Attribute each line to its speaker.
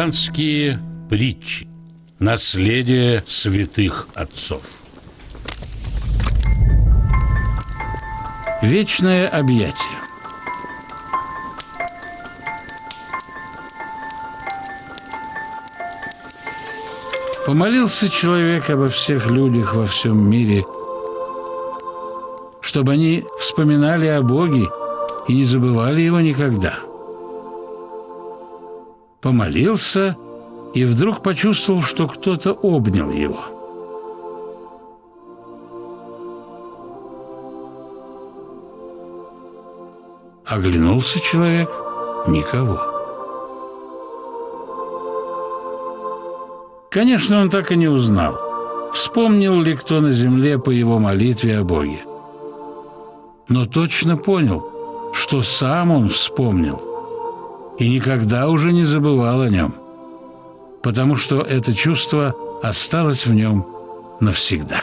Speaker 1: Христианские притчи. Наследие святых отцов. Вечное объятие. Помолился человек обо всех людях во всем мире, чтобы они вспоминали о Боге и не забывали Его никогда. Помолился и вдруг почувствовал, что кто-то обнял его. Оглянулся человек — никого. Конечно, он так и не узнал, вспомнил ли кто на земле по его молитве о Боге. Но точно понял, что сам он вспомнил и никогда уже не забывал о нем, потому что это чувство осталось в нем навсегда.